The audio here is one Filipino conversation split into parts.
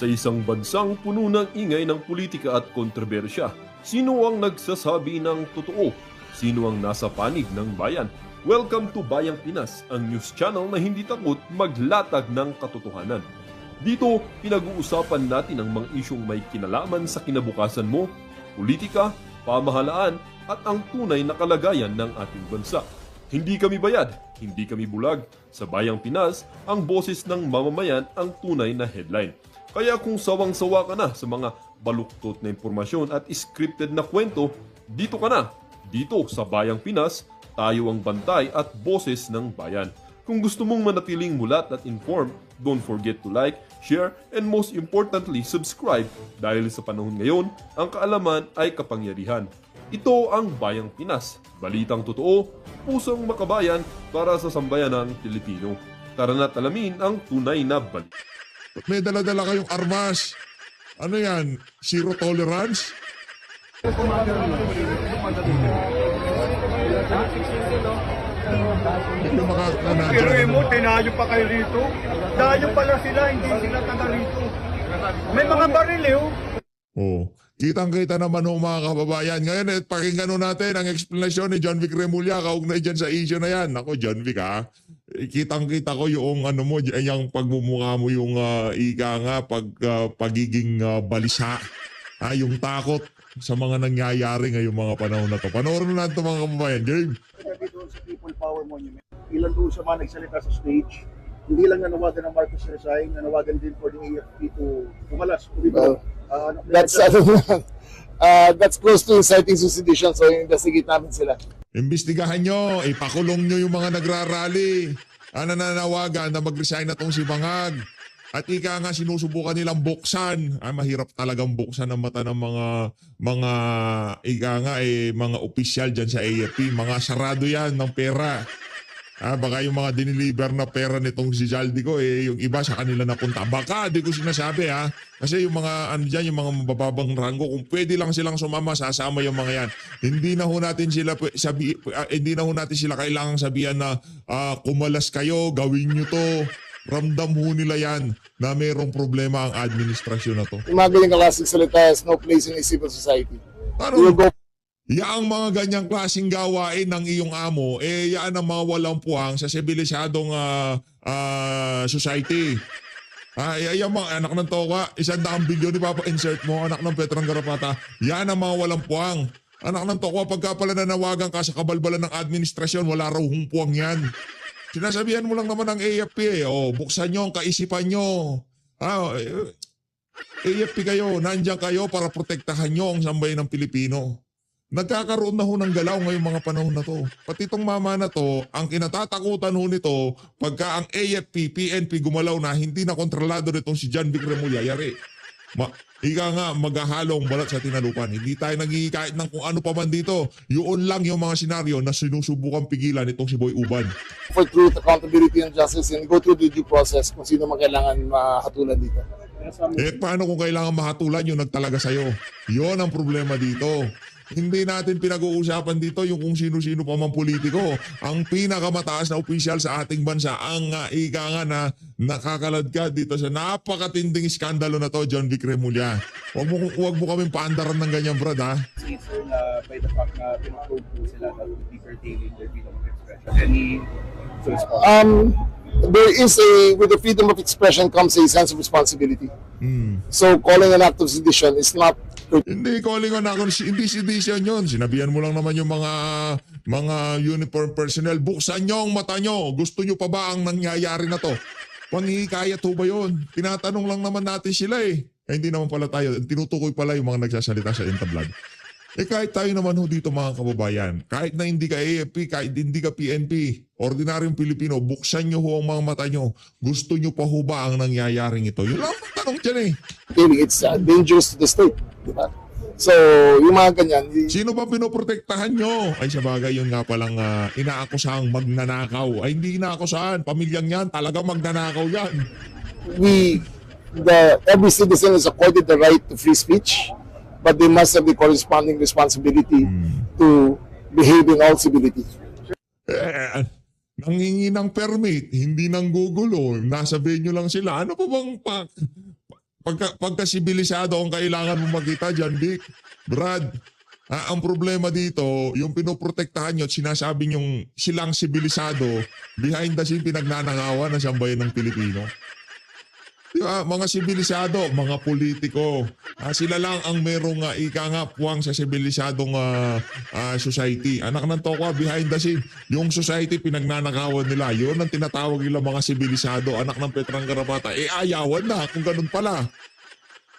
Sa isang bansang puno ng ingay ng politika at kontrobersya, sino ang nagsasabi ng totoo? Sino ang nasa panig ng bayan? Welcome to Bayang Pinas, ang news channel na hindi takot maglatag ng katotohanan. Dito, pinag-uusapan natin ang mga isyong may kinalaman sa kinabukasan mo, politika, pamahalaan at ang tunay na kalagayan ng ating bansa. Hindi kami bayad, hindi kami bulag. Sa Bayang Pinas, ang boses ng mamamayan ang tunay na headline. Kaya kung sawang-sawa ka na sa mga baluktot na impormasyon at scripted na kwento, dito ka na. Dito sa Bayang Pinas, tayo ang bantay at boses ng bayan. Kung gusto mong manatiling mulat at informed, don't forget to like, share, and most importantly, subscribe dahil sa panahon ngayon, ang kaalaman ay kapangyarihan. Ito ang Bayang Pinas, balitang totoo, pusong makabayan para sa sambayanang Pilipino. Tara na't alamin ang tunay na balita. May dala-dala kayong armas. Ano yan? Zero tolerance? Hindi makakanadyan. Pero mo, tinayo pa kayo rito. Dayo pala sila, hindi sila taga rito. May mga baril eh. Oh. Kitang-kita naman ho mga kababayan. Ngayon, pakinggan ho natin ang explanation ni John Vic Remulla kaugnay dyan sa issue na yan. Ako, John Vic ha. Kitang-kita ko yung ano mo, yung pagmumukha mo yung ika nga, pagiging balisa. Yung takot sa mga nangyayari ngayong mga panahon na to. Panoorin na natin mga kababayan. Game. Sabi doon sa People Power Monument, ilan doon sa mga nagsalita sa stage, hindi lang nanawagan ng Marcos resign, nanawagan din for the AFP to umalas. That's close to inciting sedition, so investigate namin sila. Imbestigahan nyo, ipakulong nyo yung mga nagrarally. Nananawagan na mag-resign na tong si Bangag. At ika nga sinusubukan nilang buksan. Mahirap talagang buksan ang mata ng mga ika nga mga opisyal dyan sa AFP. Mga sarado yan ng pera. Baka yung mga diniliver na pera nitong si Zaldico, yung iba sa kanila napunta. Baka, di ko sinasabi Kasi yung mga, yung mga mabababang ranggo, kung pwede lang silang sumama, sasama yung mga yan. Hindi na ho natin sila kailangang sabihan na kumalas kayo, gawin nyo to. Ramdam ho nila yan na mayroong problema ang administrasyon na to. Yung mga ganyang klaseng salita has no place in a civil society. Ano? Yaang mga ganyang klaseng gawain ng iyong amo, yaan ang mga walang puwang sa sibilisadong society. Yung mga anak ng toka, 100 bilyon, ipapa-insert mo, anak ng Petrang Garapata, yan ang mga walang puwang. Anak ng toka, pagka pala nanawagan ka sa kabalbalan ng administrasyon, wala raw hong puwang yan. Sinasabihan mo lang naman ng AFP, buksan nyo ang kaisipan nyo. AFP kayo, nandiyan kayo para protektahan nyo ang sambayan ng Pilipino. Nagkakaroon na ho ng galaw ngayong mga panahon na to. Pati itong mama na to, ang kinatatakutan ho nito, pagka ang AFP, PNP gumalaw na, hindi na kontrolado nitong si John Vic Remulla, yari. Ika nga, maghahalong balat sa tinalupan. Hindi tayo nagigikait ng kung ano pa man dito. Yun lang yung mga senaryo na sinusubukan pigilan itong si Boy Uban. For truth, accountability, and justice, and go through the due process kung sino man kailangan mahatulan dito. Paano kung kailangan mahatulan yung nagtalaga sa'yo? Yun ang problema dito. Hindi natin pinag-uusapan dito yung kung sino-sino pa man politiko. Ang pinakamataas na opisyal sa ating bansa, ang ika nga na nakakaladkad dito sa napakatinding iskandalo na to, John Vic Remulla. Huwag mo kaming paandaran ng ganyan, Brad, ha? Sir, by the fact na pinag-probe po sila na will be curtailing their freedom of expression. Any choice po? There is with the freedom of expression comes a sense of responsibility. So calling an act of sedition is not. Hindi calling on ako, hindi sedition yun. Sinabihan mo lang naman yung mga uniform personnel, buksan nyo ang mata nyo. Gusto nyo pa ba ang nangyayari na to? Panghihikayat ho ba yun? Tinatanong lang naman natin sila hindi naman pala tayo. Tinutukoy pala yung mga nagsasalita sa entablad. Kahit tayo naman ho dito mga kababayan, kahit na hindi ka AFP, kahit hindi ka PNP, ordinaryong Pilipino, buksan nyo ho ang mga mata nyo. Gusto nyo pa ho ba ang nangyayaring ito? Yun lang ang tanong dyan It's dangerous to the state. Diba? So, yung mga ganyan. Sino ba pinoprotektahan nyo? Ay, sabagay, yun nga palang inaakusahang magnanakaw. Ay, hindi inaakusahan. Pamilyang yan, talaga magnanakaw yan. Every citizen is accorded the right to free speech, but they must have the corresponding responsibility to behave in all civility. Nangingi ng permit, hindi nang gugulo, nasa venue lang sila. Ano pa bang pagka sibilisado ang kailangan mo makita dyan, Vic. Brad, ang problema dito, yung pinoprotektahan nyo at sinasabi nyong silang sibilisado, behind the scene pinagnanangawan ng sambayan ng Pilipino. Diba? Mga sibilisado, mga politiko. Sila lang ang merong puwang sa sibilisadong society. Anak ng tokwa, behind the scene. Yung society pinagnanakawan nila. Yun ang tinatawag nila mga sibilisado. Anak ng Petrang Garapata. Ayawan na kung ganun pala.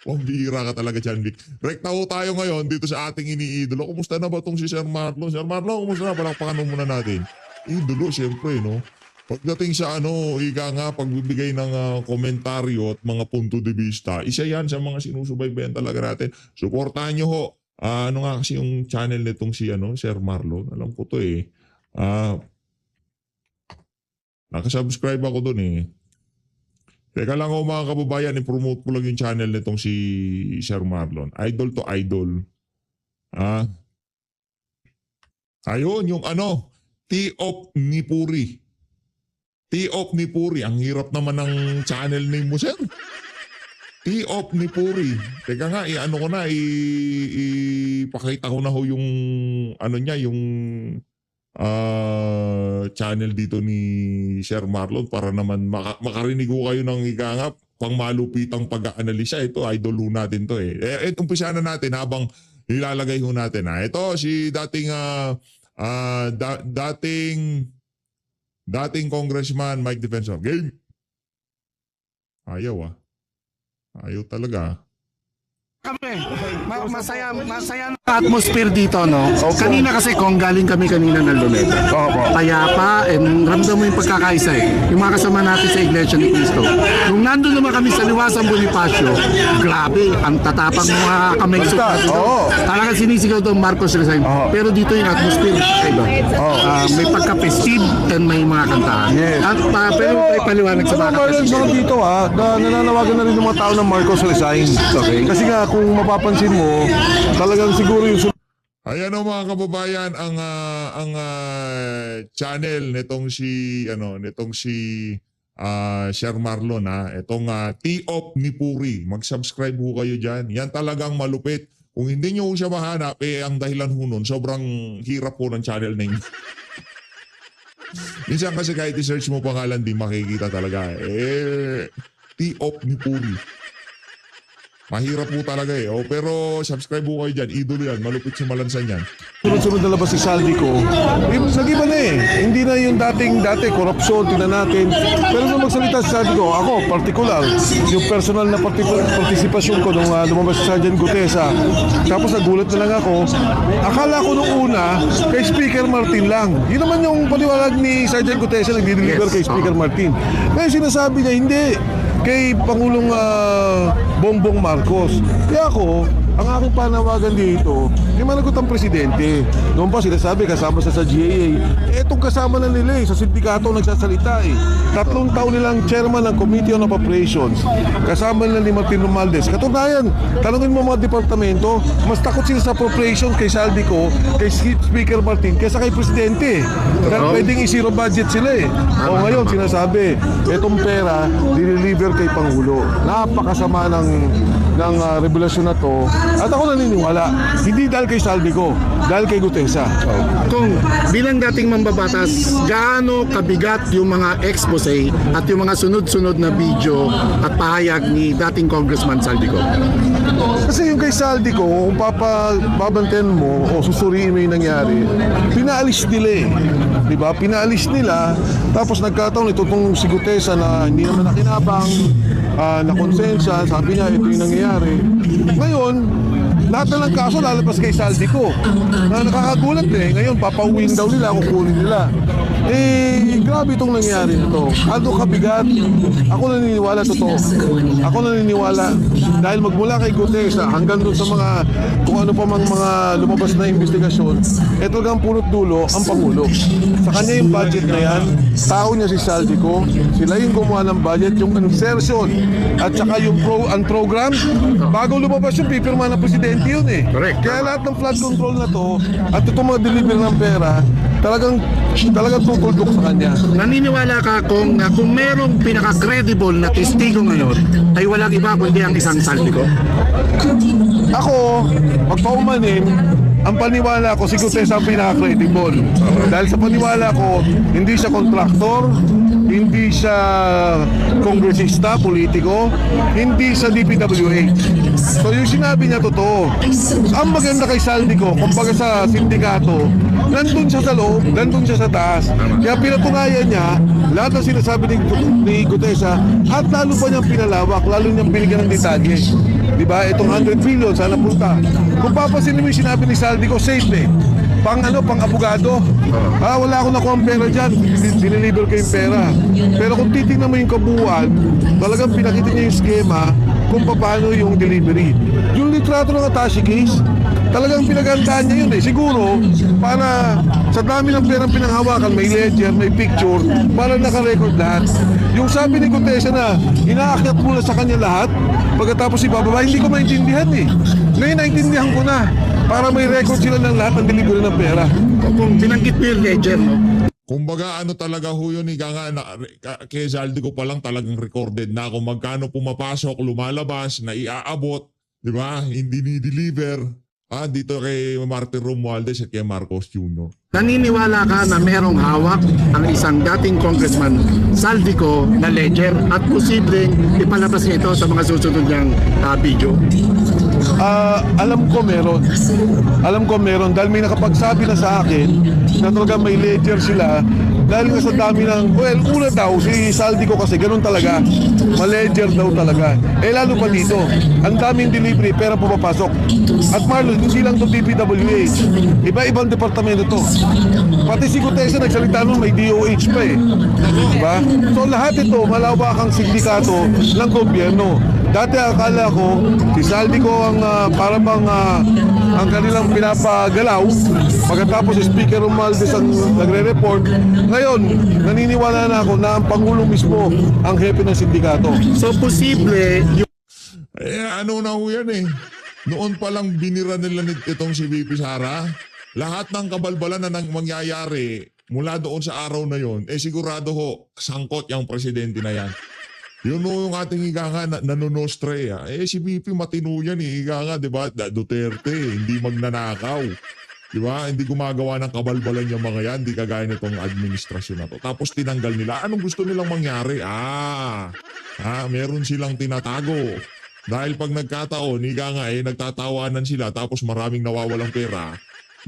Bihira ka talaga dyan, Vic. Rekta ho tayo ngayon dito sa ating iniidolo. Kumusta na ba itong si Sir Marlon? Sir Marlon, kumusta na? Palakpakan mo muna natin. Idolo, siyempre, no? Pagdating sa pagbibigay ng komentaryo at mga punto de vista, isa yan sa mga sinusubaybayan talaga natin. Suportahan nyo ho. Ano nga kasi yung channel nitong si Sir Marlon? Alam ko to eh. Nakasubscribe ako dun eh. Teka lang ho mga kababayan, i-promote ko lang yung channel nitong si Sir Marlon. Idol to idol. Ayun, yung T-Op ni Puri. T-Op ni Puri. Ang hirap naman ng channel name mo, sir. T-Op ni Puri. Teka nga, ipakita ko na ho yung yung channel dito ni Sir Marlon para naman makarinig ko kayo ng pangmalupitang pag-aanalisa. Ito, idol ho natin to eh. Umpisa na natin habang ilalagay ho natin. Ito, si dating Congressman Mike Defensor. Game! Ayaw Ayaw talaga. Kami, masaya na atmosphere dito, no? Kanina kasi galing kami kanina ng Luneta. Payapa, ramdam mo yung pagkakaisa eh. Yung mga kasama natin sa Iglesia ni Cristo. Nung nandun naman kami sa Liwasang Bonifacio, grabe, ang tatapang mga kamay-suk natin. Talagang sinisigaw doon Marcos Resign. Pero dito yung atmosphere, may pagka-festive and may mga kantahan. At pero may paliwanag sa mga mga dito nananawagan na rin ng mga tao ng Marcos Resign. Okay. Kasi nga, kung mapapansin mo, talagang siguro yung Ayan mga kababayan ang channel nitong si Sir Marlon itong T-Op ni Puri. Mag-subscribe ho kayo diyan. Yan talagang malupit. Kung hindi niyo siya mahanap ang dahilan ho nun, sobrang hirap po ng channel ninyo. Minsan kasi kahit i-search mo pangalan di makikita talaga. T-Op ni Puri. Mahirap po talaga pero subscribe po kayo dyan. Idolo yan. Malupit si Malansan yan. sunod-sunod na labas si Saldico, nag-iba na Hindi na yung dati, korupsyon, tingnan natin. Pero nung magsalita si Saldico, ako, particular, yung personal na partisipasyon ko nung lumabas si Sergeant Gutesa. Tapos nagulat na lang ako. Akala ko nung una, kay Speaker Martin lang. Yun naman yung paliwanag ni Sergeant Gutesa, nag-deliver kay Speaker Martin. Ngayon sinasabi niya, hindi. Kay Pangulong Bongbong Marcos. Kaya ako, ang aking panawagan dito, managot ang presidente. Noon pa sinasabi kasama sa GAA. Etong kasama na nila sa sindikato nagsasalita 3 taon nilang chairman ng Committee on Appropriations. Kasama nila ni Martin Romualdez. Katunayan, tanungin mo mga departamento, mas takot sila sa appropriations kay Saldico, kay Speaker Martin, kaysa kay presidente. Dahil pwedeng i-zero budget sila O ngayon sinasabi, etong pera, diniliver kay Pangulo. Napakasama ng revelasyon na to. At ako naniniwala, hindi dahil kay Saldico, dahil kay Gutesa. Kung bilang dating mambabatas, gaano kabigat yung mga expose at yung mga sunod-sunod na video at pahayag ni dating Congressman Saldico? Kasi yung kay Saldico, kung babantayan mo o susuriin mo yung nangyari, pinaalis nila Diba? Pinaalis nila, tapos nagkataon itong si Gutesa na hindi naman nakinabang, na konsensya, sabi niya ito yung nangyayari. Ngayon, lahat na ng kaso lalabas kay Saldico. Nakakagulat ngayon papauwiin daw nila, kukunin nila. Grabe itong nangyari nito. Ano kabigat? Ako naniniwala totoo. Ako naniniwala dahil magmula kay Gutesa hanggang doon sa mga kung ano pa mga lumabas na investigasyon, talagang punot dulo ang Pangulo. Sa kanya yung budget na yan, tao niya si Saldico, sila yung gumawa ng budget, yung insertion at saka yung program, bago lumabas yung pipirma ng presidente yun Correct. Kaya lahat ng flood control na to at itong mga delivery ng pera, talagang tutuldok sa kanya. Naniniwala ka kung merong pinaka-credible na testigo ngayon ay walang iba kundi ang isang Saldico? Ako, pagpaumanin, ang paniwala ko si Gutesa ang pinaka-credible. Dahil sa paniwala ko, hindi siya kontraktor, hindi siya kongresista, politiko, hindi siya DPWH. So yung sinabi niya totoo. Ang maganda kay Saldico, kumbaga sa sindikato, nandun siya sa loob, nandun siya sa taas. Kaya pinatunayan niya lahat ng sinasabi ni Gutesa at lalo pa niyang pinalawak, lalo niyang binigyan ng detalye. Diba? Itong 100 billion, sana punta. Kung papasin mo yung sinabi ni Saldico, safe eh. Pang abogado. Wala akong nakuha ang pera dyan. Diniliver ko yung pera. Pero kung titignan mo yung kabuuan, talagang pinakita niya yung schema kung paano yung delivery. Yung litrato ng attache case, talagang pinagandaan niya yun eh. Siguro, para sa dami ng perang pinanghawakan, may ledger, may picture, para nakarecord lahat. Yung sabi ni Gutesa na inaakyat muna sa kanya lahat, pagkatapos ibababa, hindi ko maintindihan eh. Ngayon naintindihan ko na, para may record sila ng lahat ng delivery ng pera. Kung binanggit mo yung ledger, no? Kumbaga ano talaga ho yun, kay Saldico pa lang talagang recorded na kung magkano pumapasok, lumalabas, na iaabot, di ba? Hindi ni-deliver. Dito kay Martin Romualdez at kay Marcos Jr. Naniniwala ka na merong hawak ang isang dating congressman Saldico na ledger at posibleng ipalabas niya ito sa mga susunod niyang video? Alam ko meron. Alam ko meron dahil may nakapagsabi na sa akin na talaga may ledger sila dahil nga sa dami ng, una daw, si Saldico kasi ganun talaga, ma-ledger daw talaga. Lalo pa dito, ang daming delivery, pera pumapasok. At Marlon, hindi lang to DPWH, iba-ibang departamento to. Pati si Gutesa nagsalita nun, may DOH pa eh. Diba? So lahat ito, malawakang sindikato ng gobyerno. Dati akala ko, si Saldico ang ang kanilang pinapagalaw. Pagkatapos si Speaker Romualdez ang nagre-report. Ngayon, naniniwala na ako na ang Pangulo mismo ang hepe ng sindikato. So posible Ano na ho yan eh. Noon pa lang binira nila itong si VP Sara. Lahat ng kabalbalan na mangyayari mula doon sa araw na yon, sigurado ho, sangkot yung presidente na yan. Yun o yung ating nanonostre. Si VP matino yan di ba? Duterte, hindi magnanakaw. Di ba? Hindi gumagawa ng kabalbalan yung mga yan, hindi kagaya nitong administrasyon na to. Tapos tinanggal nila. Anong gusto nilang mangyari? Meron silang tinatago. Dahil pag nagkataon, nagtatawanan sila tapos maraming nawawalang pera.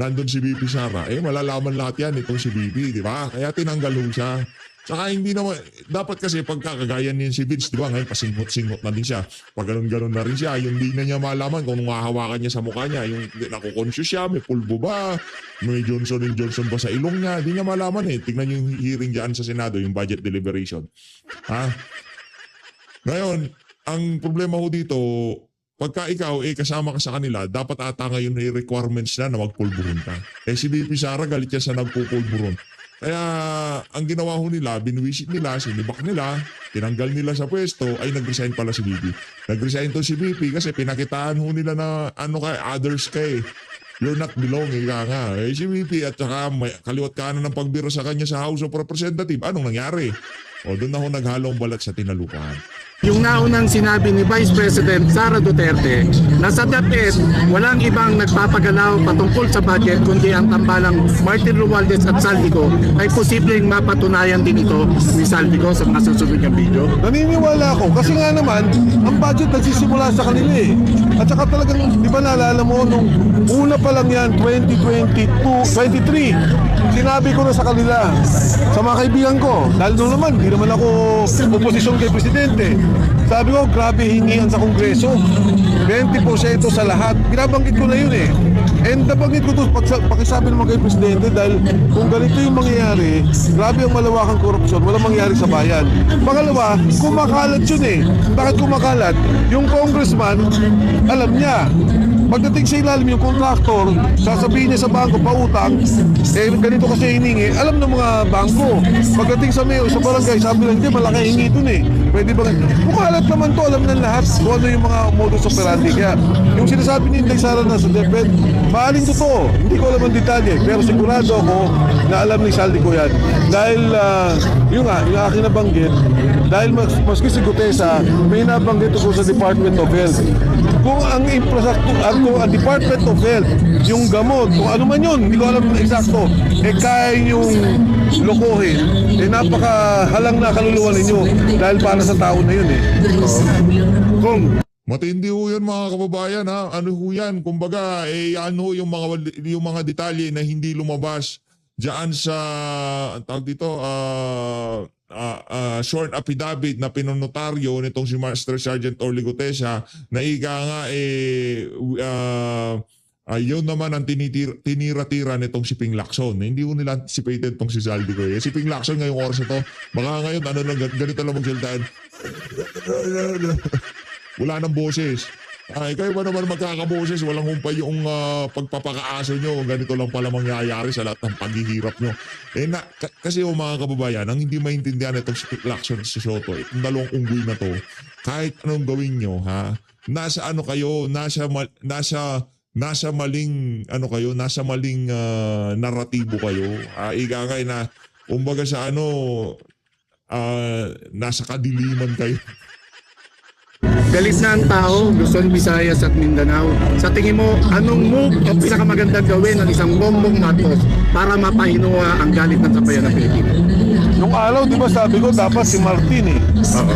Nandun si VP Sara. Malalaman lahat yan itong si VP, di ba? Kaya tinanggal ho siya. Saka hindi naman, dapat kasi pagkakagayan niya si Vince, di ba? Ngayon pasingot-singot na din siya. Pag ganun-ganun na rin siya, yung di na niya malaman kung mahahawakan niya sa mukha niya, yung nakukonsyos siya, may pulbo ba, may Johnson & Johnson ba sa ilong niya, di niya malaman eh. Tingnan niyo yung hearing dyan sa Senado, yung budget deliberation. Ngayon, ang problema ko dito, pagka ikaw kasama ka sa kanila, dapat ata ngayon may requirements na magpulburon ka. Si VP Sara galit siya sa nagpupulburon. Kaya ang ginawa ho nila, binwisit nila, sinibak nila, tinanggal nila sa pwesto, ay nag-resign pala si VP. Nag-resign to si VP kasi pinakitaan ho nila na others kay. You're not belonging nga. Si VP at saka kaliwat kanan ng pagbiro sa kanya sa House of Representatives, anong nangyari? Doon na ho naghalong balat sa tinalupan. Yung naunang sinabi ni Vice President Sara Duterte na sa DepEd walang ibang nagpapagalaw patungkol sa budget kundi ang tambalang Martin Romualdez at Saldico ay posibleng mapatunayan din ito ni Saldico sa mga susunod niyang video. Naniniwala ako kasi nga naman ang budget nagsisimula sa kanila eh. At saka talagang, di ba naalala mo nung una pa lang yan, 2023, sinabi ko na sa kanila, sa mga kaibigan ko, dahil doon naman, di naman ako oposisyon kay Presidente. Sabi ko, grabe hingihan sa Kongreso. 20% sa lahat. Binabanggit ko na yun eh. And nabanggit ko ito pakisabi naman kay Presidente dahil kung ganito yung mangyayari, grabe ang malawakang korupsyon, walang mangyayari sa bayan. Pangalawa, kumakalat yun eh. Bakit kumakalat? Yung congressman, alam niya. Pagdating sa ilalim yung contractor, sasabihin niya sa bangko, pautang, ganito kasi hiningi, alam ng mga bangko. Pagdating sa mayor, sa barangay, sabi lang, hindi, malaki hingi dun eh. Pwede ba? Mukalat naman to, alam ng lahat kung ano yung mga modus operandi. Kaya yung sinasabi ni Inday Sara na sa DepEd, maaling totoo. Hindi ko alam ang detalye, pero sigurado ako na alam ni Saldi ko yan. Dahil, yung aking nabanggit, dahil maski si Gutesa, may nabanggit ko sa Department of Health. Kung ang infrastructure, kung ang Department of Health, yung gamot, kung ano man yun, hindi ko alam eksakto, kaya yung lokohin, napakahalang na kaluluwa ninyo dahil para sa tao na yun Kung Matindi ho yun mga kababayan ha. Ano ho yan? Kumbaga, ano yung mga detalye na hindi lumabas diyan sa tawag dito, short affidavit na pinonotaryo nitong si Master Sergeant Orly Gutesa na ika nga yun naman ang tinira-tira nitong si Ping Lacson. Hindi ko nila anticipated tong si Saldi ko. Si Ping Lacson ngayong oras na to, baka ngayon ganito lang magsaltaan. Wala nang boses. Kayo ba naman magkakaboses? Walang humpay yung pagpapakaaso nyo. Ganito lang pala mangyayari sa lahat ng paghihirap nyo. Kasi mga kababayan, ang hindi maintindihan itong si Lacson si Soto, itong dalawang unggoy na to, kahit anong gawin nyo, ha? Nasa ano kayo, nasa maling naratibo kayo. Ika kayo na, kumbaga sa nasa kadiliman kayo. Galit na ang tao, Luzon, Visayas at Mindanao. Sa tingin mo, anong move ang pinakamagandang gawin ng isang Bongbong Marcos para mapahinuha ang galit ng kabayan ng Pilipinas? nung araw, di ba sabi ko, dapat si Martin eh.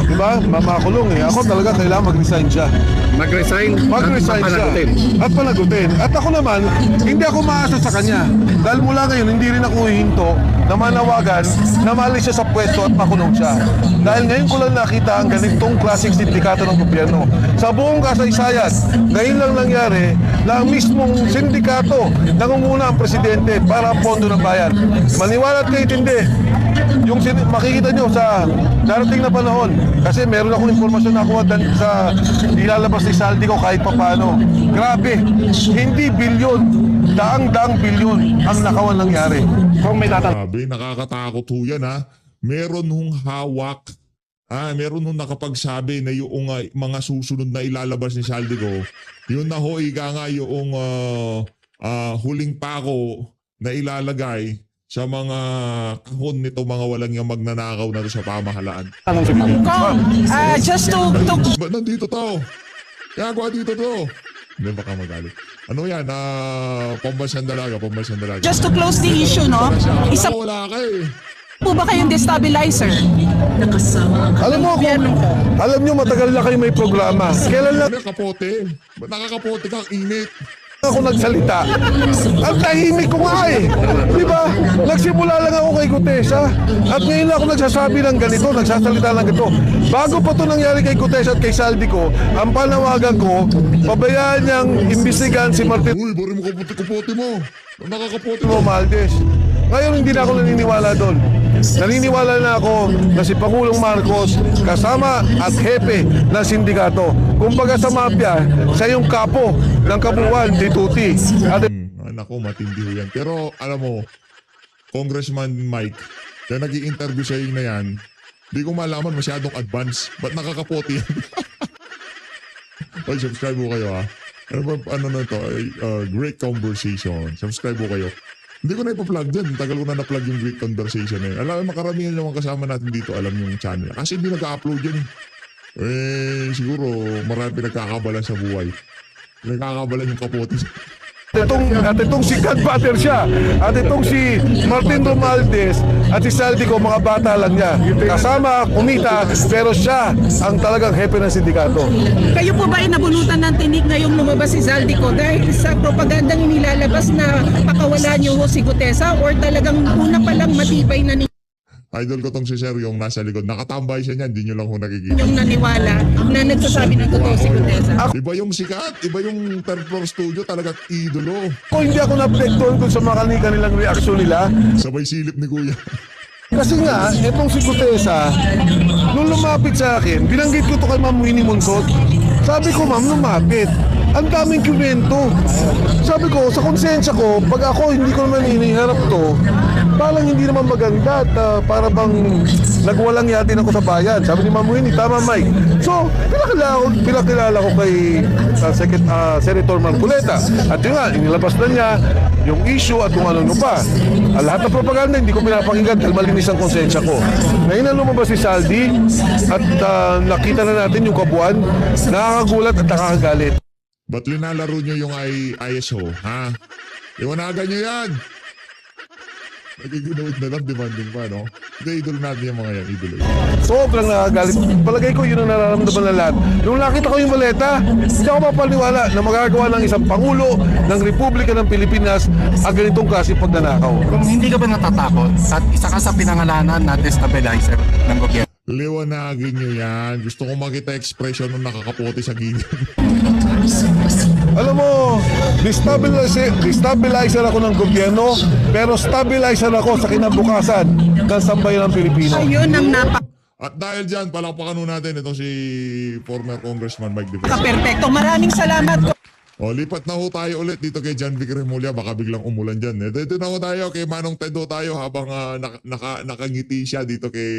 Di ba? Mamakulong eh. Ako talaga kailangan mag-resign siya. Mag-resign Siya. At panagutin. At ako naman, hindi ako maasa sa kanya. Dahil mula ngayon, hindi rin ako hihinto na manawagan na maalis siya sa pwesto at makulong siya. Dahil ngayon ko lang nakita ang ganitong klaseng sindikato ng gobyerno. Sa buong kasaysayan, ngayon lang nangyari na ang mismong sindikato nangunguna ang presidente para ang pondo ng bayan. Maniwala at kahit hindi, yung makikita nyo sa darating na panahon, kasi meron akong informasyon na nakuha sa ilalabas ni Saldi ko kahit paano. Grabe, hindi bilyon, daang bilyon ang nakawan nangyari. Kung may Grabe, nakakatakot ho yan ha. Meron hong hawak, meron hong nakapagsabi na yung mga susunod na ilalabas ni Saldi ko, yun na ho, ika nga yung huling pako na ilalagay sa mga kahon nito mga walang yung magnanakaw na to sa pamahalaan. Just to Ba't nandito to? Kaya ako dito to. Hindi baka magalit. Ano yan? Pambansang dalaga. just to close the issue, no? Isa Wala ka eh. po ba kayong destabilizer? Alam nyo, matagal na kayo may programa. Kailan lang Ano kapote? Ba't nakakapote kang init? ako nagsalita? Ang tahimik ko nga eh. Di ba? Nagsimula lang ako kay Gutesa. At ngayon ako nagsasabi ng ganito, nagsasalita ng ganito. Bago pa ito nangyari kay Gutesa at kay Saldi ko, ang panawagan ko, pabayaan niyang imbestigahan si Martin Uy, bari mo kapote mo. Nakakapote mo, Maldes. Ngayon hindi na ako naniniwala doon. Naniniwala na ako na si Pangulong Marcos kasama at hepe ng sindikato. Kumbaga sa mafia, siya yung kapo ng kabuuan, si Tuti. At Nako, matindi ho yan. Pero alam mo, Congressman Mike, na nag-i-interview sa na yan, di ko malaman masyadong advance. Ba't nakakapote yan? Oy, subscribe mo kayo ha. Ano na to? Great Conversation. Subscribe mo kayo. Hindi ko na ipa-plug dyan. Tagal ko na na-plug yung Great Conversation eh. Alam, makaramihan naman kasama natin dito alam yung channel. Kasi hindi nag-upload yan eh. Siguro marami pinagkakabalan sa buhay. Pinagkakabalan yung kapote. at itong si Godfather siya. At itong si Martin Romualdez at si Saldi ko, mga bata lang niya. Kasama, kumita, pero siya ang talagang hepe ng sindikato. Kayo po ba ay nabunutan ng tinig ngayong lumabas si Saldi ko dahil sa propagandang inilalabas na pakawala niyo si Gutesa or talagang una pa lang matibay na Idol ko tong si Sir yung nasa likod. Nakatambay siya niyan, hindi nyo lang ho nakikita. yung naniwala na nagsasabi ng totoo si Gutesa? Iba yung sikat, iba yung third floor studio, talagang idolo. Kung hindi ako na-apektuhan kung sa mga kanilang reaksyon nila, Sabay silip ni Kuya. kasi nga, etong si Gutesa, nung lumapit sa akin, binanggit ko to kay Ma'am Winnie Montot. Sabi ko, Ma'am, lumapit. Ang daming kwento. Sabi ko, sa konsensya ko, pag ako hindi ko naman iniharap to, parang hindi naman maganda at para bang nagwalang yatin ako sa bayan. Sabi ni Ma'am Winnie, tama Mike. So, pinakilala ko kay Senator Marcoleta. At yun nga, inilabas na niya yung issue at kung ano pa. Lahat ng propaganda, hindi ko pinapakinggan dahil malinis ang konsensya ko. Ngayon na lumabas si Saldi at nakita na natin yung kabuuan, nakakagulat at nakakagalit. Ba't linalaro nyo yung ISO, ha? Iwanagan nyo yan! Nagiginawit na lang, demanding pa, no? Hindi, idol natin yung mga yan, idol. Sobrang nakagalit. Palagay ko yun ang nararamdaman na lahat. Nung nakita ko yung maleta, hindi ako mapaniwala na magagawa ng isang Pangulo ng Republika ng Pilipinas ang ganitong klase pagnanakaw. Kung hindi ka ba natatakot at isa ka sa pinangalanan na destabilizer ng gobyerno? Liwanagin nyo yan. Gusto ko makita expression nung nakakapote sa gilid. Alam mo, destabilizer ako ng gobyerno, pero stabilizer ako sa kinabukasan ng sambayan ng Pilipino. Ayun ang At dahil dyan, palakpakan nun natin itong si former Congressman Mike Defense. napaka-perfecto. Maraming salamat. O, lipat na ho tayo ulit dito kay John Vic Remulla. Baka biglang umulan dyan. Dito na ho tayo kay Manong Ted ho tayo habang nakangiti siya dito kay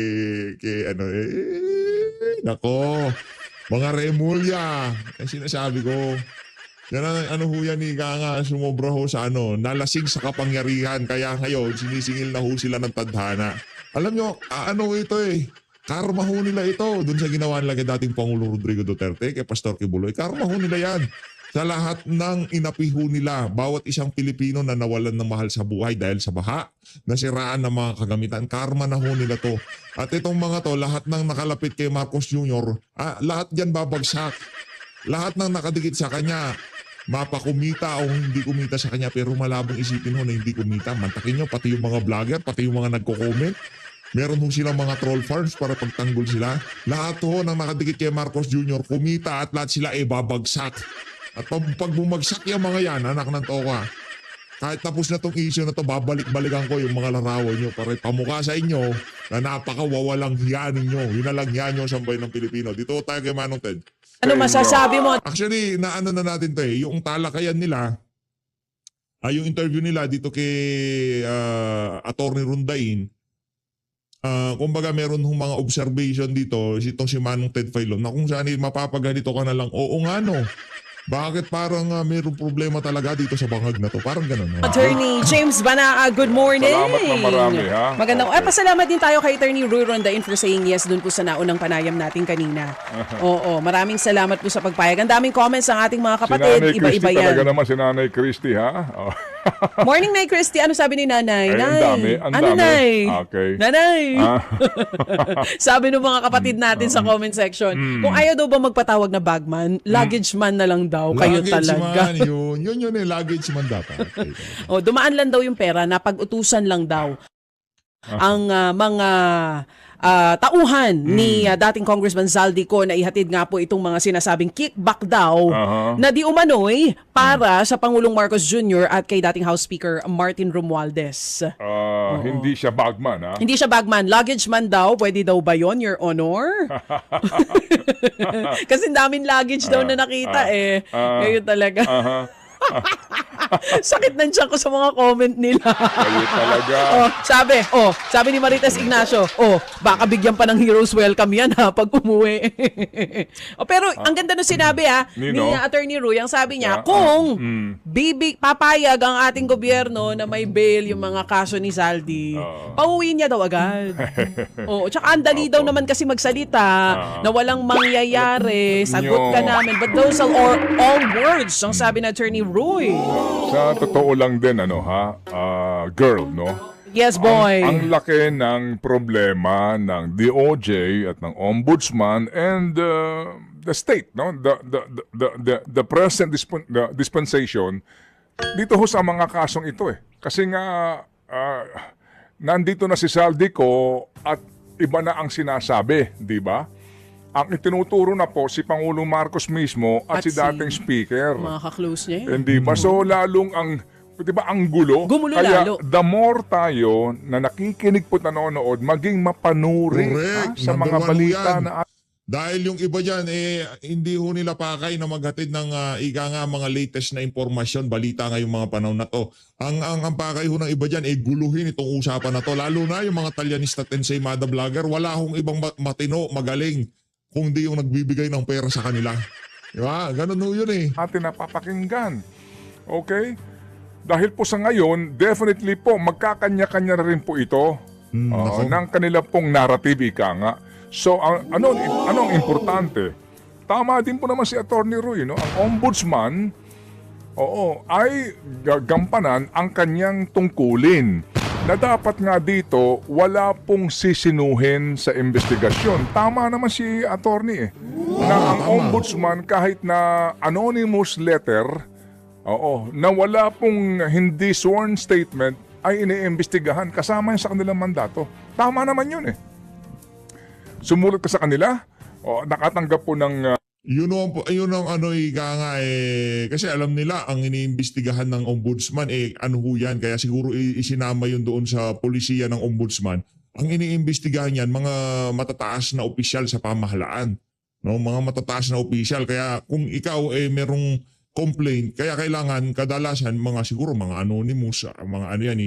ano nako. Mga Remulla. Sinasabi ko. Yan ano ho yan nga sumobra ho sa nalasing sa kapangyarihan. Kaya ngayon, sinisingil na ho sila ng tadhana. Alam nyo, ano ito karma ho nila ito. Doon sa ginawa nila kay dating Pangulo Rodrigo Duterte, kay Pastor Kibuloy. Karma ho nila yan. Sa lahat ng inapiho nila, bawat isang Pilipino na nawalan ng mahal sa buhay dahil sa baha, nasiraan ng mga kagamitan, karma na ho nila to. At itong mga to, lahat ng nakalapit kay Marcos Jr., lahat yan babagsak. Lahat ng nakadikit sa kanya, mapakumita o hindi kumita sa kanya, pero malabong isipin ho na hindi kumita. Mantakin nyo, pati yung mga vlogger, pati yung mga nagko-comment. Meron ho silang mga troll farms para pagtanggol sila. Lahat ho ng nakadikit kay Marcos Jr. kumita at lahat sila babagsak. At pag bumagsak yung mga yan, anak ng toka, kahit tapos na tong issue na to, babalik-balikan ko yung mga larawan nyo para pamukha sa inyo na napakawawalang hiya ninyo. Yun na lang hiya nyo sa bayan ng Pilipino. Dito tayo kay Manong Ted. Ano masasabi mo? Actually, naano na natin to yung talakayan nila, yung interview nila dito kay Attorney Rundain, kumbaga meron hong mga observation dito, itong si Manong Ted Filon, na kung saan mapapaganito ka na lang, oo nga no. Bakit parang mayroong problema talaga dito sa bangag na to? Parang gano'n. Attorney James Banaa, good morning. Salamat na marami, ha? Magandang, pasalamat din tayo kay Attorney Roy Rondain for saying yes dun po sa naunang panayam natin kanina. Oo, maraming salamat po sa pagpayag. Ang daming comments ng ating mga kapatid. Si Nanay Iba-iba Christy yan. talaga naman, si Nanay Christy, ha? Oh. Morning, Nay Christy. Ano sabi ni Nanay? Ay, ang dami, ang ano, dami. Nay? Okay. Nanay! Sabi ng mga kapatid natin sa comment section, kung ayaw daw ba magpatawag na bagman, luggage man na lang daw. Kayo talaga. Man, yun luggage man dapat. O, dumaan lang daw yung pera, napag-utusan lang daw ang mga tauhan ni dating Congressman Zaldico na ihatid nga po itong mga sinasabing kickback daw na di umano'y para sa Pangulong Marcos Jr. at kay dating House Speaker Martin Romualdez. Hindi siya bagman, ha? Hindi siya bagman. Luggage man daw. Pwede daw ba yon, Your Honor? Kasi daming luggage daw na nakita Ngayon talaga. Sakit ng tiyan ko sa mga comment nila. Kayo talaga. Sabi ni Marites Ignacio, baka bigyan pa ng hero's welcome yan pag umuwi. Pero ang ganda nung sinabi ni Attorney Roy, ang sabi niya, kung papayag ang ating gobyerno na may bail yung mga kaso ni Zaldi, pauwiin niya daw agad. Tsaka ang dali daw naman kasi magsalita na walang mangyayari, sagot ka namin. But those are all words, ang sabi ni Attorney Roy. Sa totoo lang din, girl, no? Yes, boy. Ang laki ng problema ng DOJ at ng Ombudsman and the state, no? The present dispensation dito ho sa mga kasong ito Kasi nga nandito na si Zaldico at iba na ang sinasabi, di ba? Ang itinuturo na po si Pangulong Marcos mismo at si dating speaker. Mga ka-close niya yun. Hindi ba? So lalong ang gulo. Gumulo Kaya lalo. the more tayo na nakikinig po nanonood, maging mapanuri Correct. sa mga Number one balita yan. na Dahil yung iba dyan, hindi ho nila pakay na maghatid ng ika nga mga latest na impormasyon, balita ngayong mga panahon na to. Ang pakay ho ng iba dyan, guluhin itong usapan na to. Lalo na yung mga Talyanista Tensei Mada Vlogger, wala hong ibang matino, magaling, kung di yung nagbibigay ng pera sa kanila. Diba? Ganun ho yun Atin napapakinggan. Okay? Dahil po sa ngayon, definitely po, magkakanya-kanya na rin po ito ng kanila pong narrative, ika nga. So, ano ang importante? Tama din po naman si Attorney Roy, no? Ang ombudsman, ay gagampanan ang kanyang tungkulin na dapat nga dito wala pong sisinuhin sa investigasyon. Tama naman si Attorney na ang ombudsman kahit na anonymous letter, na wala pong hindi sworn statement ay iniimbestigahan kasama yun sa kanilang mandato. Tama naman yun Sumulat ka sa kanila o nakatanggap po ng yun ang ano kasi alam nila ang iniimbestigahan ng ombudsman ano ho yan, kaya siguro isinama yun doon sa polisiya ng ombudsman. Ang iniimbestigahan yan mga matataas na opisyal sa pamahalaan, no, mga matataas na opisyal, kaya kung ikaw merong complaint, kaya kailangan kadalasan siguro mga anonymous, mga ano yan,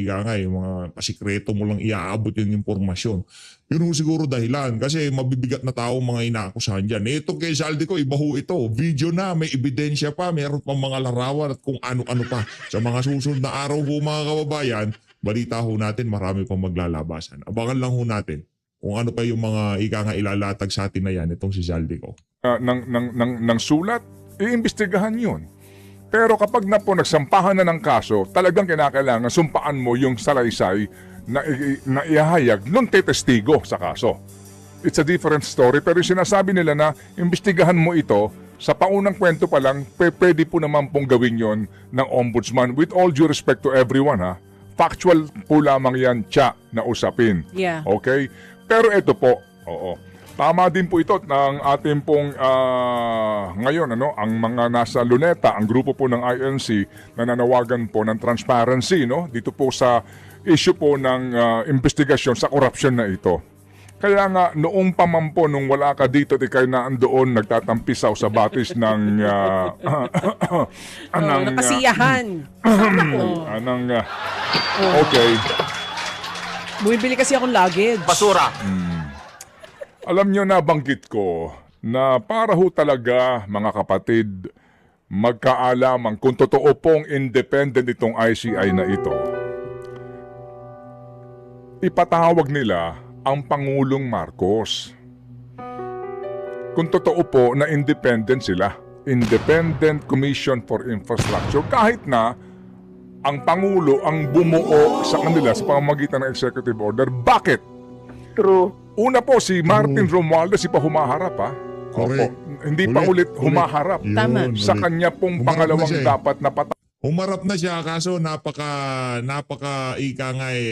mga pasikreto mo lang iaabot yung impormasyon. Yun ho siguro dahilan kasi mabibigat na tao mga inaakusahan dyan. Ito kay Zaldico, iba ho ito. Video na, may ebidensya pa, meron pa mga larawan at kung ano-ano pa. Sa mga susunod na araw ho mga kababayan, balita ho natin marami pang maglalabasan. Abangan lang ho natin kung ano pa yung mga ilalatag sa atin na yan, itong si Zaldico. ng sulat, iimbestigahan yun. Pero kapag na po nagsampahan na ng kaso, talagang kinakailangan sumpaan mo yung salaysay na ihahayag nung tetestigo sa kaso. It's a different story, pero yung sinasabi nila na imbestigahan mo ito, sa paunang kwento pa lang, pwede po naman pong gawin yon ng ombudsman with all due respect to everyone Factual po lamang yan, na usapin. Yeah. Okay? Pero ito po, tama din po ito ng ating pong ngayon, ang mga nasa Luneta, ang grupo po ng INC na nanawagan po ng transparency, dito po sa issue po ng investigasyon sa korupsyon na ito. Kaya nga, noong pamampo, nung wala ka dito, di kayo naandoon, nagtatampisaw sa batis ng nakasiyahan. Okay. Bumibili kasi akong luggage. Basura. Alam nyo, nabanggit ko na para ho talaga, mga kapatid, magkaalaman kung totoo pong independent itong ICI na ito. Ipatawag nila ang Pangulong Marcos. Kung totoo po na independent sila, Independent Commission for Infrastructure, kahit na ang Pangulo ang bumuo sa kanila sa pamamagitan ng executive order. Bakit? True. Una po, si Martin Romualdez, pa humaharap Correct. Hindi pa ulit humaharap. Tama. Sa kanya pong pangalawang dapat na Humarap na siya kaso napaka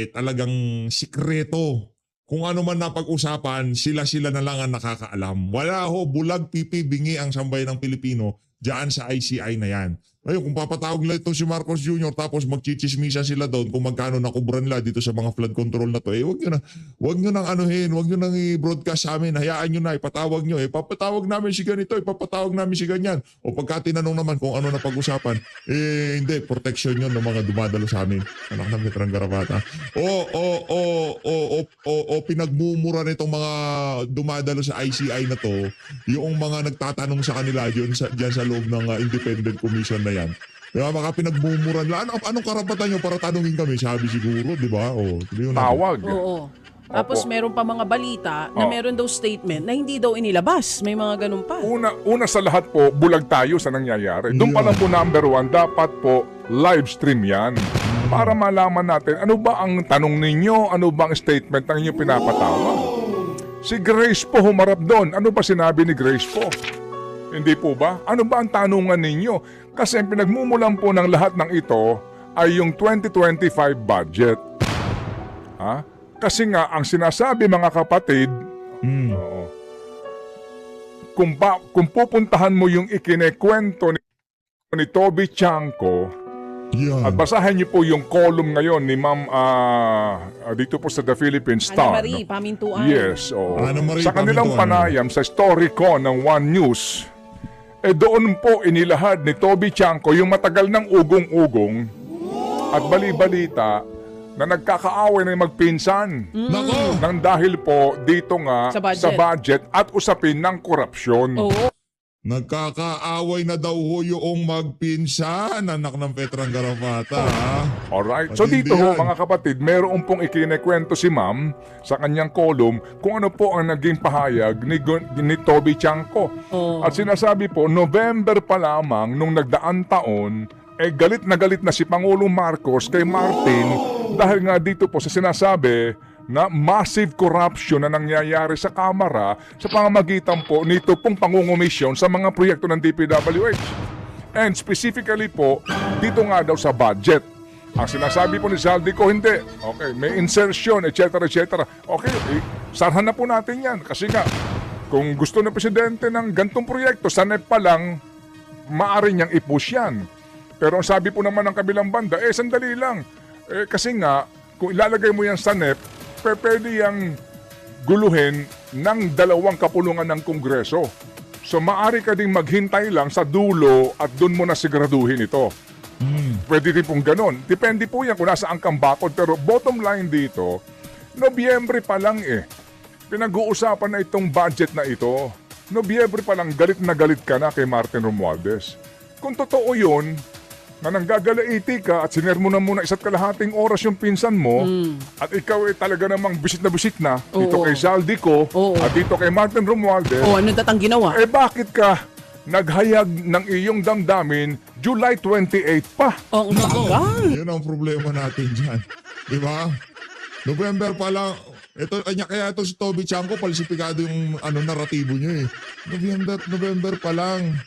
talagang sikreto. Kung ano man napag-usapan, sila na lang ang nakakaalam. Wala ho, bulag pipi bingi ang sambayan ng Pilipino diyan sa ICI na yan. Ngayon, kung papatawag nila ito si Marcos Jr. tapos magchichismisa sila doon kung magkano nakubra nila dito sa mga flood control na to, wag nyo nang anuhin, wag nyo nang i-broadcast sa amin, hayaan nyo na, ipatawag nyo, papatawag namin si ganito, ipapatawag namin si ganyan. O pagka tinanong naman kung ano na pag-usapan, hindi, protection yun ng mga dumadalo sa amin. Anak ng Veterang Garapata. O pinagmumura nitong mga dumadalo sa ICI na to, yung mga nagtatanong sa kanila dyan sa loob ng Independent Commission na yan. Diba, baka pinagmumura nila. Anong karapatan nyo para tanungin kami? Sabi siguro, di ba? tawag. Oo. Tapos meron pa mga balita na meron daw statement na hindi daw inilabas. May mga ganun pa. Una sa lahat po, bulag tayo sa nangyayari. Doon pa lang po number one, dapat po live stream yan. Para malaman natin, ano ba ang tanong ninyo? Ano ba ang statement ng inyong pinapatawag? Si Grace po humarap doon. Ano ba sinabi ni Grace po? Hindi po ba? Ano ba ang tanungan ninyo? Kasi ang pinagmumulan po ng lahat ng ito ay yung 2025 budget. Kasi nga, ang sinasabi mga kapatid, kung pupuntahan mo yung ikinekwento ni Toby Chanko, Yan. At basahin niyo po yung column ngayon ni Ma'am dito po sa The Philippine Star. Ana Marie, pamintuan. Yes, oo. Ana Marie, Sa kanilang pamintuan. panayam sa story ko ng One News, doon po inilahad ni Toby Chanco yung matagal ng ugong-ugong at bali-balita na nagkakaaway na magpinsan. Nako! Nang dahil po dito nga Sa budget. sa budget at usapin ng korupsyon. Oo. Nagkakaaway na daw ho yung magpinsan, anak ng Petrang Garapata, ha? Alright. So Matindi dito ho, yan. mga kapatid, meron pong ikinekwento si Ma'am sa kanyang column kung ano po ang naging pahayag ni Toby Chanco. Oh. At sinasabi po, November pa lamang nung nagdaang taon, galit na si Pangulong Marcos kay Martin dahil nga dito po sa sinasabi na massive corruption na nangyayari sa Kamara sa pamamagitan po nito pong pangungumisyon sa mga proyekto ng DPWH. And specifically po, dito nga daw sa budget. Ang sinasabi po ni Saldico, hindi. Okay, may insertion, etc. etc. Okay, sarhan na po natin yan. Kasi nga, kung gusto ng Presidente ng gantong proyekto, sa NEP pa lang, maaari niyang i-push yan. Pero ang sabi po naman ng kabilang banda, sandali lang. Kasi nga, kung ilalagay mo yan sa NEP, pwede yang guluhin ng dalawang kapulungan ng Kongreso. So maaari ka ding maghintay lang sa dulo at doon mo na siguraduhin ito. Pwede din pong ganon. Depende po yan kung nasaan kang bakod. Pero bottom line dito, Nobyembre pa lang pinag-uusapan na itong budget na ito. Nobyembre pa lang galit na galit ka na kay Martin Romualdez. Kung totoo yun, na nanggagalaiti ka at sinermo na muna 1.5 oras yung pinsan mo at ikaw talaga namang bisit na dito Oo. kay Saldico Oo. at dito kay Martin Romualdez, Oh, ano tatang ginawa? bakit ka naghayag ng iyong damdamin July 28 pa? Ang tagal. Yun ang problema natin dyan. Di ba? November pa lang. Kaya ito si Toby Chanco, palsipikado yung naratibo niya eh. November pa lang.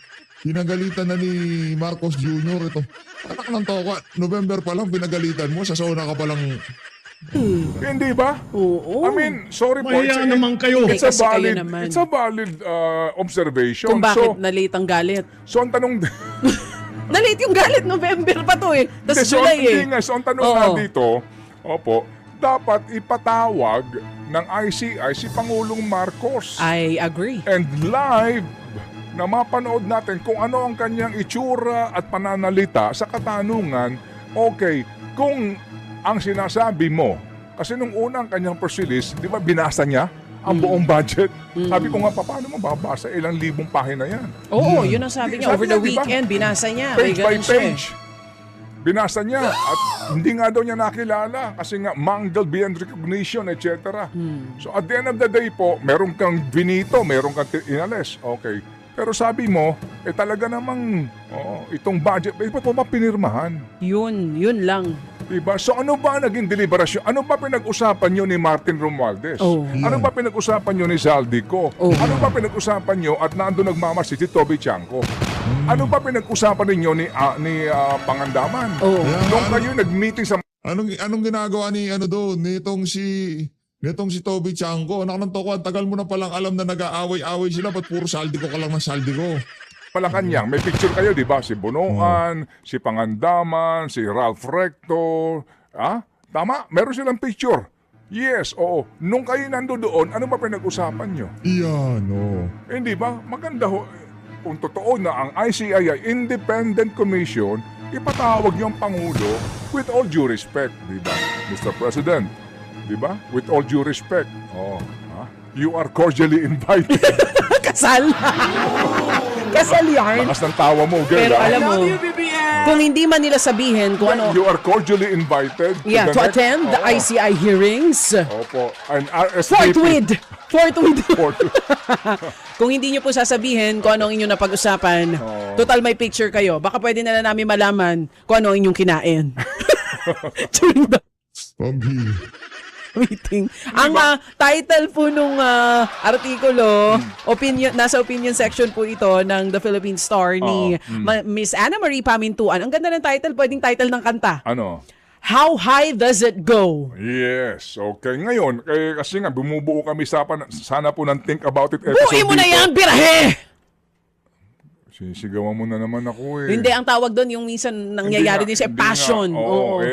Pinagalitan na ni Marcos Jr. Ito. Anak ng toka. November pa lang pinagalitan mo. Sa sauna ka palang... Hindi ba? Oo. I mean, sorry po. Mahiya naman kayo. It's a Kasi kayo valid, naman. it's a valid observation. Kung bakit na-late ang galit. So ang tanong... Na-late yung galit, November pa to eh. Tapos July eh. Hindi nga, so ang tanong nga dito, dapat ipatawag ng ICI si Pangulong Marcos. I agree. And live na mapanood natin kung ano ang kanyang itsura at pananalita sa katanungan, okay, kung ang sinasabi mo, kasi nung unang kanyang press release, di ba binasa niya ang buong budget? Sabi ko nga, paano mo babasa? Ilang libong pahina yan. Oo, yun ang sabi niya. Sabi Over the niya, di ba? weekend, binasa niya. Page May by ganun siya eh. page. Binasa niya at hindi nga daw niya nakilala kasi nga mangled beyond recognition, etc. So at the end of the day po, meron kang binito, meron kang inalis. Okay. Pero sabi mo, talaga namang itong budget, ba't mo ba pinirmahan? Yun lang. Diba? So ano ba naging deliberasyon? Ano ba pinag-usapan nyo ni Martin Romualdez? Oh. Ano ba pinag-usapan nyo ni Saldico? Oh. Ano ba pinag-usapan nyo at nandun nagmamasid si Toby Chanco? Ano ba pinag-usapan ninyo ni Pangandaman? Oh. Nung kayo nag-meeting sa... Anong ginagawa ni nitong si Toby Chanco? Anak ng toko, ang tagal mo na palang alam na nag-aaway-aaway sila, ba't puro Saldico ka lang ng Saldico? Palakanyang, may picture kayo, di ba? Si Bonoan, si Pangandaman, si Ralph Recto. Tama? Meron silang picture. Yes, oo. Nung kayo nandoon, ano ba pinag-usapan nyo? Iyan, Hindi ba? Maganda ho. Kung totoo na ang ICI, Independent Commission, ipatawag yung Pangulo with all due respect, di ba? Mr. President, di ba? With all due respect. You are cordially invited. Kasal. Kasal yarn. Lakas ng tawa mo, girl. Pero alam mo, kung hindi man nila sabihin kung ano, You are cordially invited to attend the ICI hearings. Opo. And RSVP. Forthwith. Kung hindi nyo po sasabihin kung ano ang inyong napag-usapan, total may picture kayo, baka pwede na namin malaman kung ano ang inyong kinain. During the meeting. Ang title po nung artikulo, nasa opinion section po ito ng The Philippine Star ni Miss Ana Marie Pamintuan. Ang ganda ng title, pwedeng title ng kanta. Ano? How High Does It Go? Yes. Okay. Ngayon, kasi nga bumubuo kami sana po ng Think About It episode Buuin mo na dito. yan, birahe! Sinisigawan mo na naman ako eh. Hindi, ang tawag doon yung minsan nangyayari din siya, Hindi nga. passion. Oo, Oo.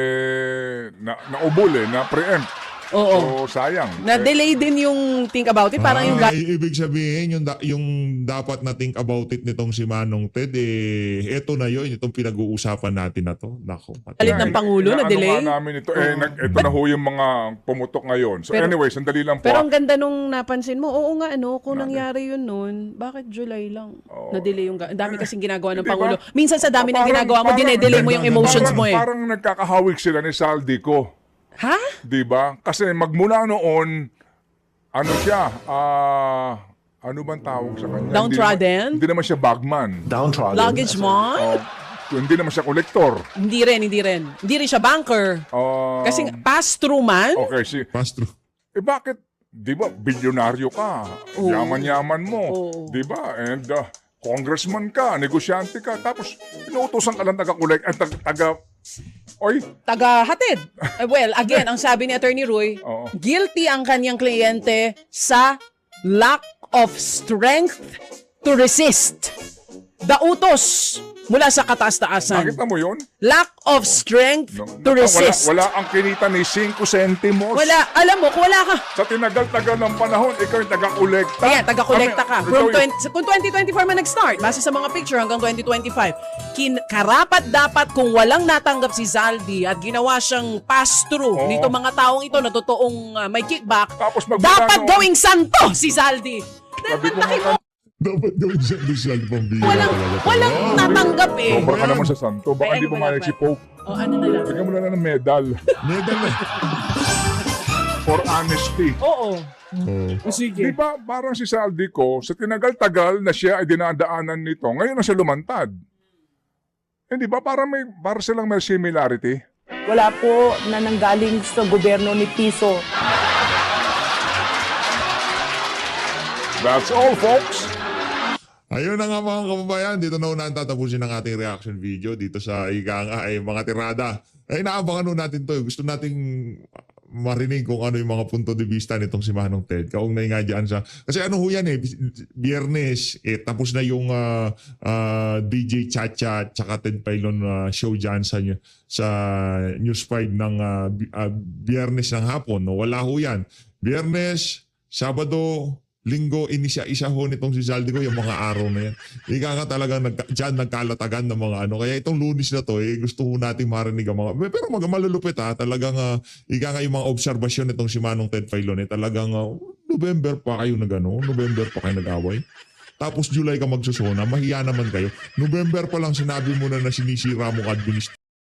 naubol na-preempt. Oo. So, sayang. Na-delay din yung think about it. Parang yung Ibig sabihin, yung dapat na think about it nitong si Manong Ted, eto na yun, itong pinag-uusapan natin na to. Nako. galit ng Pangulo na delay. Ano nga namin ito? Ito na ho yung mga pumutok ngayon. So anyway, sandali lang po. Pero ang ganda nung napansin mo, oo nga kung nangyari yun noon, bakit July lang? Na-delay yung, ang dami kasing ginagawa ng Hindi ba? Pangulo. Minsan sa dami ng Parang- ginagawa mo, dinedelay mo yung emotions mo eh. Parang nagkakahawig sila ni Saldi ko. Ha? Di ba? Kasi magmula noon, ano siya, ano bang tawag sa kanya? Downtrodden? Hindi naman siya bagman. Downtrodden. Luggage mo? Hindi naman siya kolektor. Hindi rin. Hindi rin siya banker. Kasi pass-through man. Okay, Pass through. bakit? Di ba, bilyonaryo ka, Oo. yaman-yaman mo, Oo. di ba? And congressman ka, negosyante ka, tapos inuutosan ka lang Taga-hatid. Well, again, ang sabi ni Attorney Roy, Oo. guilty ang kanyang kliyente sa lack of strength to resist. Dautos mula sa kataas-taasan. Nakita mo yun? Lack of strength to resist. Wala ang kinita ni 5 centimos. Wala. Alam mo, kung wala ka. Sa tinagal-tagal ng panahon, ikaw yung taga-kolekta. Ayan, taga-kolekta ka. From Ikaw kung 2024 man nag-start, base sa mga picture hanggang 2025, karapat dapat kung walang natanggap si Zaldi at ginawa siyang pass-through Oo. nito mga taong ito na totoong may kickback, Tapos magmula dapat noon- gawing santo si Zaldi. Sabi ko Laki nga, mo, Dapat gawin siya Rizal pambira talaga. walang natanggap eh. sobra ka naman sa santo. Baka Ay, hindi mo wala nga pa. si Pope. O ano na lang. Bigyan mo na lang ng medal Medal na. for honesty. Oo. Oh. Di ba, parang si Saldi ko, sa tinagal-tagal na siya ay dinadaanan nito, ngayon na siya lumantad. Hindi ba, para silang may similarity? Wala po na nanggaling sa gobyerno ni Piso. That's all, folks. Ayun na nga mga kababayan, dito na unahan tatapusin ang ating reaction video dito sa ay mga tirada. Ay naabangan natin to. Gusto nating marinig kung ano yung mga punto de vista nitong si Manong Ted. Kaugnay nga dyan sa... Kasi ano ho yan Biyernes, tapos na yung DJ Chacha tsaka Ted Pailon show dyan sa News 5 ng Biyernes ng hapon. No? Wala ho yan. Biyernes, Sabado, Linggo, isa ho nitong si Zaldi ko yung mga araw na yan. Ika nga talaga dyan nagkalatagan ng mga ano. Kaya itong Lunes na to, gusto ho natin marinig ang mga... Pero malulupit talagang ika nga yung mga obserbasyon nitong si Manong Ted Pailon talagang November pa kayo November pa kayo nag-away. Tapos July ka magsusona, mahiya naman kayo. November pa lang sinabi mo na sinisira mong administration.